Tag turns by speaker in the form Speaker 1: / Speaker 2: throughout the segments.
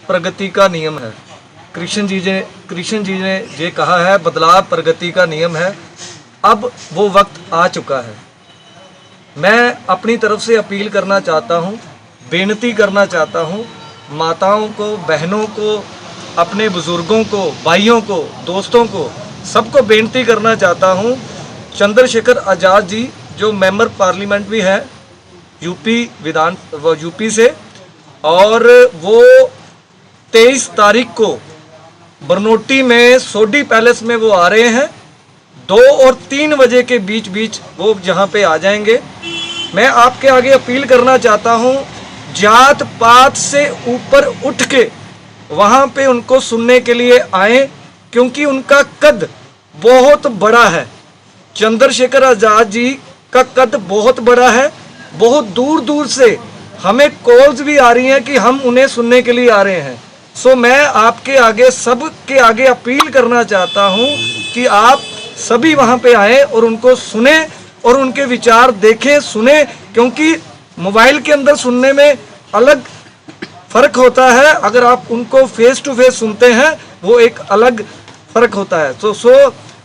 Speaker 1: प्रगति का नियम है। कृष्ण जी ने ये कहा है, बदलाव प्रगति का नियम है। अब वो वक्त आ चुका है। मैं अपनी तरफ से अपील करना चाहता हूँ, बेनती करना चाहता हूँ, माताओं को, बहनों को, अपने बुज़ुर्गों को, भाइयों को, दोस्तों को, सबको बेनती करना चाहता हूँ। चंद्रशेखर आज़ाद जी जो मेंबर पार्लियामेंट भी हैं यूपी से, और वो 23 तारीख को बरनोटी में सोडी पैलेस में वो आ रहे हैं। 2 और 3 बजे के बीच वो यहाँ पे आ जाएंगे। मैं आपके आगे अपील करना चाहता हूँ, जात पात से ऊपर उठ के वहाँ पे उनको सुनने के लिए आए, क्योंकि उनका कद बहुत बड़ा है। चंद्रशेखर आज़ाद जी का कद बहुत बड़ा है। बहुत दूर दूर से हमें कॉल्स भी आ रही हैं कि हम उन्हें सुनने के लिए आ रहे हैं। सो मैं आपके आगे, सबके आगे अपील करना चाहता हूं कि आप सभी वहां पे आए और उनको सुने और उनके विचार देखें, सुने, क्योंकि मोबाइल के अंदर सुनने में अलग फ़र्क होता है, अगर आप उनको फेस टू फेस सुनते हैं वो एक अलग फ़र्क होता है। सो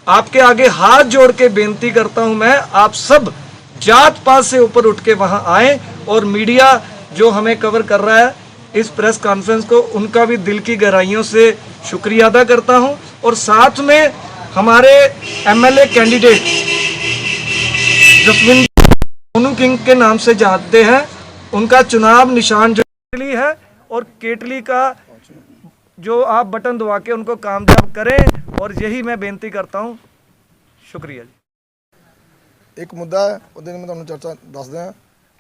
Speaker 1: आपके आगे हाथ जोड़ के बेनती करता हूं मैं, आप सब जात पात से ऊपर उठ के वहां आए। और मीडिया जो हमें कवर कर रहा है इस प्रेस कॉन्फ्रेंस को, उनका भी दिल की गहराइयों से शुक्रिया अदा करता हूं। और साथ में हमारे MLA candidate Jaswinder Sonu King के नाम से जानते हैं, उनका चुनाव निशान जो केटली है, और केटली का जो आप बटन दबा के उनको कामयाब करें, और यही मैं बेनती करता हूं। शुक्रिया जी।
Speaker 2: एक मुद्दा है ਉਹਦੇ में ਤੁਹਾਨੂੰ ਚਰਚਾ ਦੱਸਦੇ ਹਾਂ।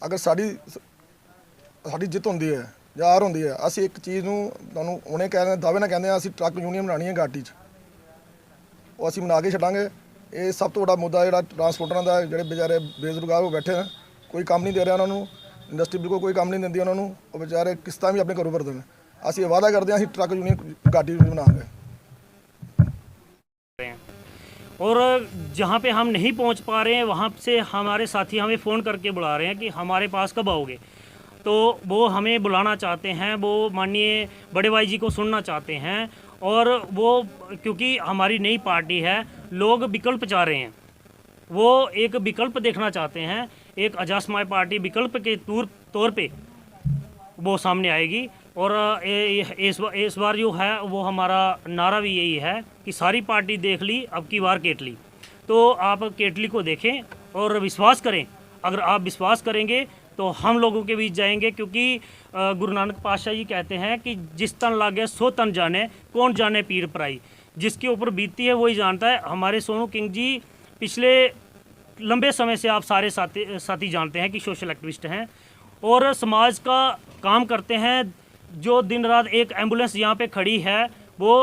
Speaker 2: अगर ਸਾਡੀ ਜਿੱਤ ਹੁੰਦੀ ਹੈ ਜਾਂ ਹਾਰ ਹੁੰਦੀ ਹੈ, ਅਸੀਂ ਇੱਕ ਚੀਜ਼ ਨੂੰ ਤੁਹਾਨੂੰ ਹੁਣੇ ਕਹਿੰਦੇ ਦਾਅਵੇ ਨਾਲ ਕਹਿੰਦੇ ਆ, ਅਸੀਂ ਟਰੱਕ ਯੂਨੀਅਨ ਬਣਾਉਣੀ ਹੈ ਘਾਟੀ 'ਚ, ਉਹ ਅਸੀਂ ਬਣਾ ਕੇ ਛੱਡਾਂਗੇ। ਇਹ ਸਭ ਤੋਂ ਵੱਡਾ ਮੁੱਦਾ ਜਿਹੜਾ ਟਰਾਂਸਪੋਰਟਰਾਂ ਦਾ, ਜਿਹੜੇ ਵਿਚਾਰੇ ਬੇਰੁਜ਼ਗਾਰ ਹੋ ਬੈਠੇ ਨੇ, ਕੋਈ ਕੰਮ ਨਹੀਂ ਦੇ ਰਿਹਾ ਉਹਨਾਂ ਨੂੰ, ਇੰਡਸਟਰੀ ਬਿਲਕੁਲ ਕੋਈ ਕੰਮ ਨਹੀਂ ਦਿੰਦੀ ਉਹਨਾਂ ਨੂੰ, ਉਹ ਵਿਚਾਰੇ ਕਿਸ਼ਤਾਂ ਵੀ ਆਪਣੇ ਘਰੋਂ ਭਰਦੇ ਨੇ। ਅਸੀਂ ਵਾਅਦਾ ਕਰਦੇ ਹਾਂ ਅਸੀਂ ਟਰੱਕ ਯੂਨੀਅਨ ਘਾਟੀ ਬਣਾਵਾਂਗੇ।
Speaker 3: और जहाँ पे हम नहीं पहुँच पा रहे हैं वहाँ से हमारे साथी हमें फ़ोन करके बुला रहे हैं कि हमारे पास कब आओगे। तो वो हमें बुलाना चाहते हैं, वो माननीय बड़े भाई जी को सुनना चाहते हैं। और वो क्योंकि हमारी नई पार्टी है, लोग विकल्प चाह रहे हैं, वो एक विकल्प देखना चाहते हैं। एक आज़ाद पार्टी विकल्प के तौर पे वो सामने आएगी। और इस बार जो है वो हमारा नारा भी यही है कि सारी पार्टी देख ली, अब की बार केटली। तो आप केटली को देखें और विश्वास करें। अगर आप विश्वास करेंगे तो हम लोगों के बीच जाएंगे, क्योंकि गुरु नानक पातशाह जी कहते हैं कि जिस तन लागे सो तन जाने, कौन जाने पीर पराई। जिसके ऊपर बीतती है वही जानता है। हमारे सोनू किंग जी पिछले लंबे समय से आप सारे साथी जानते हैं कि सोशल एक्टिविस्ट हैं और समाज का काम करते हैं। जो दिन रात एक एम्बुलेंस यहाँ पे खड़ी है वो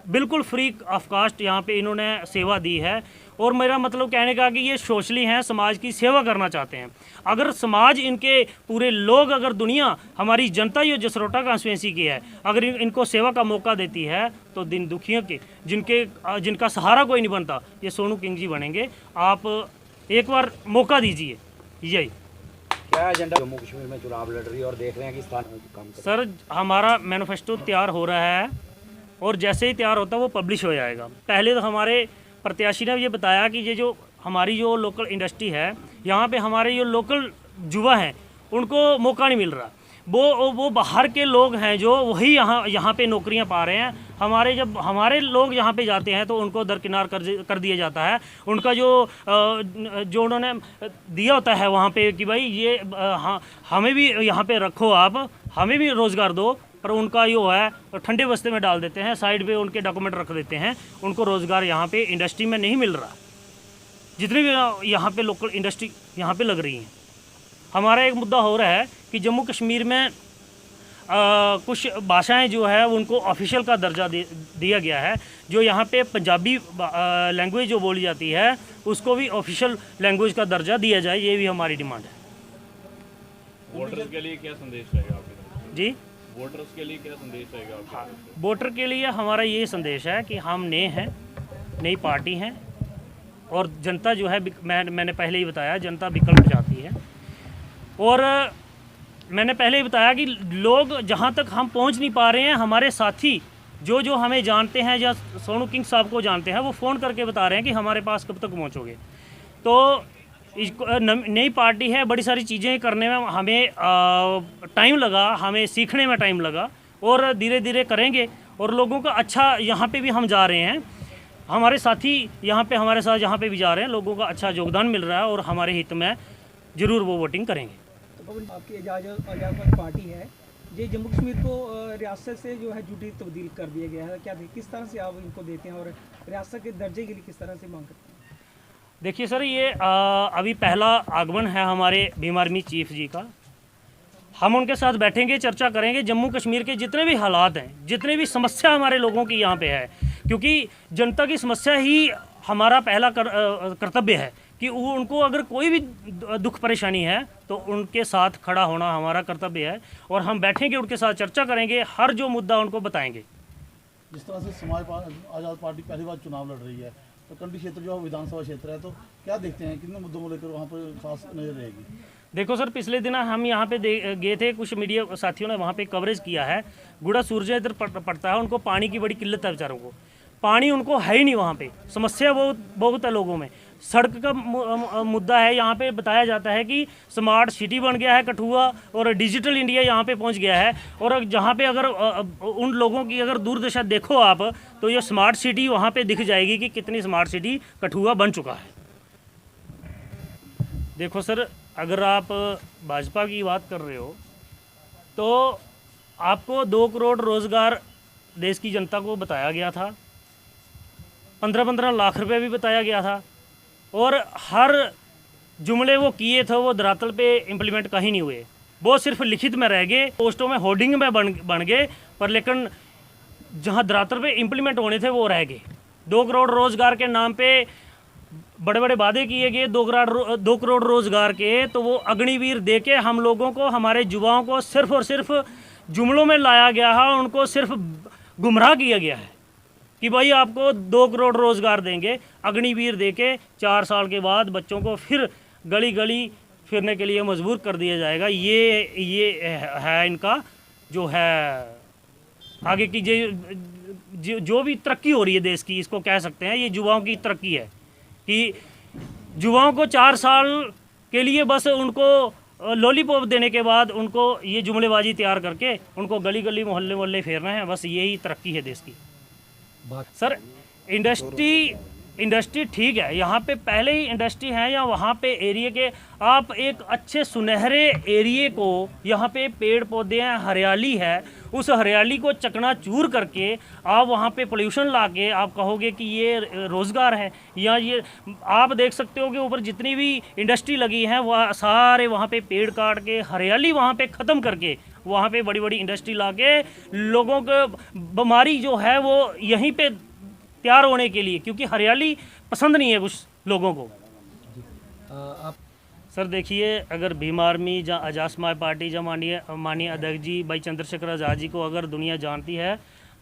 Speaker 3: बिल्कुल फ्री ऑफ कास्ट यहाँ पे इन्होंने सेवा दी है। और मेरा मतलब कहने का कि ये सोशली हैं, समाज की सेवा करना चाहते हैं। अगर समाज, इनके पूरे लोग, अगर दुनिया, हमारी जनता ये जसरोटा कॉन्स्टिट्यूंसी की है, अगर इनको सेवा का मौका देती है तो दिन दुखियों के, जिनका सहारा कोई नहीं बनता, ये सोनू किंग जी बनेंगे। आप एक बार मौका दीजिए। यही
Speaker 4: क्या एजेंडा जम्मू कश्मीर में चुनाव लड़ रही है और देख रहे हैं कि स्थान काम कर।
Speaker 3: सर, हमारा मैनिफेस्टो तैयार हो रहा है और जैसे ही तैयार होता है वो पब्लिश हो जाएगा। पहले तो हमारे प्रत्याशी ने ये बताया कि ये जो हमारी जो लोकल इंडस्ट्री है, यहाँ पे हमारे जो लोकल युवा हैं उनको मौका नहीं मिल रहा। वो बाहर के लोग हैं जो वही यहाँ पे नौकरियाँ पा रहे हैं। जब हमारे लोग यहाँ पे जाते हैं तो उनको दरकिनार कर दिया जाता है। उनका जो उन्होंने दिया होता है वहाँ पे कि भाई ये हमें भी यहाँ पे रखो, आप हमें भी रोज़गार दो, पर उनका जो है ठंडे बस्ते में डाल देते हैं, साइड पे उनके डॉक्यूमेंट रख देते हैं। उनको रोज़गार यहाँ पे इंडस्ट्री में नहीं मिल रहा। जितनी भी यहाँ पे लोकल इंडस्ट्री यहाँ पे लग रही हैं। हमारा एक मुद्दा हो रहा है कि जम्मू कश्मीर में कुछ भाषाएं जो है उनको ऑफिशियल का दर्जा दिया गया है। जो यहाँ पे पंजाबी लैंग्वेज जो बोली जाती है उसको भी ऑफिशियल लैंग्वेज का दर्जा दिया जाए, ये भी हमारी डिमांड है।
Speaker 5: वोटर्स के लिए क्या संदेश रहेगा आपके?
Speaker 3: जी,
Speaker 5: वोटर्स के लिए क्या संदेश रहेगा आपके?
Speaker 3: हाँ, वोटर के लिए हमारा ये संदेश है कि हम नए हैं, नई पार्टी हैं, और जनता जो है मैंने पहले ही बताया, जनता विकल्प चाहती है। और मैंने पहले ही बताया कि लोग जहाँ तक हम पहुँच नहीं पा रहे हैं, हमारे साथी जो जो हमें जानते हैं या सोनू किंग साहब को जानते हैं, वो फ़ोन करके बता रहे हैं कि हमारे पास कब तक पहुँचोगे। तो नई पार्टी है, बड़ी सारी चीज़ें करने में हमें टाइम लगा, हमें सीखने में टाइम लगा, और धीरे धीरे करेंगे। और लोगों का अच्छा, यहाँ पे भी हम जा रहे हैं, हमारे साथी यहाँ पे हमारे साथ जहाँ पे भी जा रहे हैं, लोगों का अच्छा योगदान मिल रहा है और हमारे हित में ज़रूर वो वोटिंग करेंगे।
Speaker 6: तो पवन, आपकी आज़ाद पार्टी है, ये जम्मू कश्मीर को रियासत से जो है ड्यूटी तब्दील कर दिया गया है, क्या किस तरह से आप इनको देते हैं और रियासत के दर्जे के लिए किस तरह से मांग करते हैं?
Speaker 3: देखिए सर, ये अभी पहला आगमन है हमारे भीम आर्मी चीफ जी का। हम उनके साथ बैठेंगे, चर्चा करेंगे, जम्मू कश्मीर के जितने भी हालात हैं, जितने भी समस्या हमारे लोगों की यहाँ पे है, क्योंकि जनता की समस्या ही हमारा पहला कर्तव्य है कि उनको अगर कोई भी दुख परेशानी है तो उनके साथ खड़ा होना हमारा कर्तव्य है। और हम बैठेंगे, उनके साथ चर्चा करेंगे, हर जो मुद्दा उनको बताएंगे।
Speaker 7: जिस तरह से आज़ाद पार्टी पहली बार चुनाव लड़ रही है, तो कंडी क्षेत्र जो विधानसभा क्षेत्र है, तो क्या देखते हैं कितने मुद्दों को लेकर वहाँ पर खास नजर रहेगी?
Speaker 3: देखो सर, पिछले दिन हम यहाँ पे गए थे, कुछ मीडिया साथियों ने वहाँ पे कवरेज किया है। गुड़ा सूरज इधर पड़ता है, उनको पानी की बड़ी किल्लत है बेचारों को, पानी उनको है ही नहीं वहाँ पे, समस्या बहुत है लोगों में। सड़क का मुद्दा है, यहाँ पे बताया जाता है कि स्मार्ट सिटी बन गया है कठुआ और डिजिटल इंडिया यहाँ पे पहुँच गया है। और जहाँ पे अगर उन लोगों की अगर दूरदशा देखो आप, तो ये स्मार्ट सिटी वहाँ पे दिख जाएगी कि कितनी स्मार्ट सिटी कठुआ बन चुका है। देखो सर, अगर आप भाजपा की बात कर रहे हो तो आपको 2 करोड़ रोज़गार देश की जनता को बताया गया था, 15-15 लाख रुपए भी बताया गया था, और हर जुमले वो किए थे वो धरातल पे इम्प्लीमेंट कहीं नहीं हुए, वो सिर्फ लिखित में रह गए, पोस्टों में होर्डिंग में बन गए, पर लेकिन जहां धरातल पे इम्प्लीमेंट होने थे वो रह गए। 2 करोड़ रोज़गार के नाम पे बड़े बड़े वादे किए गए, 2 करोड़ रोज़गार के, तो वो अग्निवीर दे के हम लोगों को, हमारे युवाओं को सिर्फ और सिर्फ जुमलों में लाया गया है, उनको सिर्फ गुमराह किया गया है कि भाई आपको 2 करोड़ रोज़गार देंगे, अग्निवीर दे के 4 साल के बाद बच्चों को फिर गली गली फिरने के लिए मजबूर कर दिया जाएगा। ये है इनका जो है आगे की जो भी तरक्की हो रही है देश की, इसको कह सकते हैं ये युवाओं की तरक्की है कि युवाओं को 4 साल के लिए बस उनको लॉलीपॉप देने के बाद उनको ये जुमलेबाजी तैयार करके उनको गली गली मोहल्ले मोहल्ले फेरना है, बस यही तरक्की है देश की। सर, इंडस्ट्री ठीक है, यहाँ पे पहले ही इंडस्ट्री है, या वहाँ पे एरिया के आप एक अच्छे सुनहरे एरिए को, यहाँ पे पेड़ पौधे हैं, हरियाली है, उस हरियाली को चकनाचूर करके आप वहाँ पे पोल्यूशन ला के आप कहोगे कि ये रोज़गार है, या ये आप देख सकते हो कि ऊपर जितनी भी इंडस्ट्री लगी है वह सारे वहाँ पे पेड़ काट के हरियाली वहाँ पे ख़त्म करके वहाँ पे बड़ी बड़ी इंडस्ट्री ला के लोगों को बीमारी जो है वो यहीं पे तैयार होने के लिए, क्योंकि हरियाली पसंद नहीं है कुछ लोगों को। सर देखिए, अगर भीम आर्मी या आज़ाद समाज पार्टी या माननीय अध्यक्ष जी भाई चंद्रशेखर आज़ाद जी को अगर दुनिया जानती है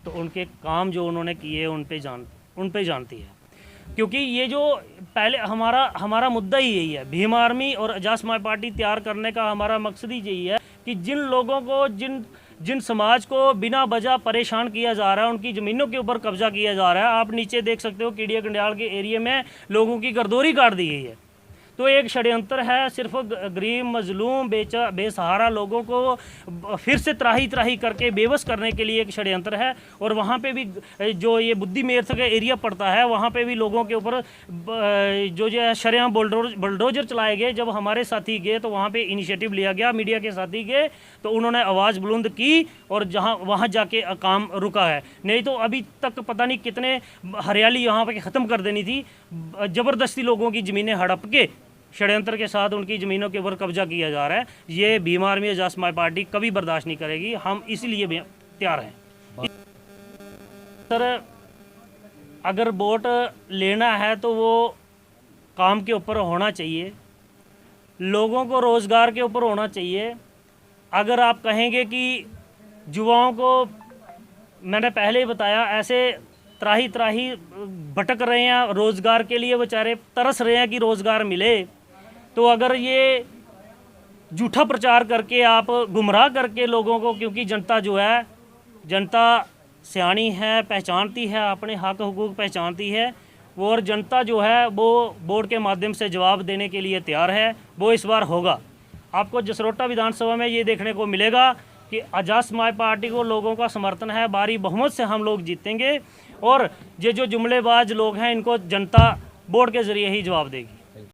Speaker 3: तो उनके काम जो उन्होंने किए उन पे जानती है, क्योंकि ये जो पहले हमारा मुद्दा ही यही है। भीम आर्मी और आज़ाद समाज पार्टी तैयार करने का हमारा मकसद ही यही है कि जिन लोगों को जिन समाज को बिना वजह परेशान किया जा रहा है, उनकी ज़मीनों के ऊपर कब्जा किया जा रहा है। आप नीचे देख सकते हो कीड़िया गंडियाल के एरिया में लोगों की गर्दौरी काट दी गई है, तो एक षड्यंत्र है, सिर्फ गरीब मजलूम बेसहारा लोगों को फिर से त्राही करके बेबस करने के लिए एक षड्यंत्र है। और वहाँ पे भी जो ये बुद्धि मेर्थ का एरिया पड़ता है, वहाँ पे भी लोगों के ऊपर जो है शरेआम बुलडोजर चलाए गए। जब हमारे साथी गए तो वहाँ पे इनिशिएटिव लिया गया, मीडिया के साथी गए तो उन्होंने आवाज़ बुलंद की और वहाँ जाके काम रुका है, नहीं तो अभी तक पता नहीं कितने हरियाली यहाँ पे ख़त्म कर देनी थी। ज़बरदस्ती लोगों की ज़मीनें हड़प के षड्यंत्र के साथ उनकी ज़मीनों के ऊपर कब्जा किया जा रहा है। ये भीम आर्मी आज़ाद समाज पार्टी कभी बर्दाश्त नहीं करेगी, हम इसीलिए तैयार हैं। सर, अगर वोट लेना है तो वो काम के ऊपर होना चाहिए, लोगों को रोज़गार के ऊपर होना चाहिए। अगर आप कहेंगे कि युवाओं को, मैंने पहले ही बताया, ऐसे त्राही भटक रहे हैं रोज़गार के लिए, बेचारे तरस रहे हैं कि रोज़गार मिले, तो अगर ये झूठा प्रचार करके आप गुमराह करके लोगों को, क्योंकि जनता जो है, जनता सियानी है, पहचानती है, अपने हक हुकूक पहचानती है, और जनता जो है वो बोर्ड के माध्यम से जवाब देने के लिए तैयार है। वो इस बार होगा। आपको जसरोटा विधानसभा में ये देखने को मिलेगा कि आज़ाद समाज पार्टी को लोगों का समर्थन है, भारी बहुमत से हम लोग जीतेंगे, और ये जो जुमलेबाज लोग हैं इनको जनता बोर्ड के ज़रिए ही जवाब देगी।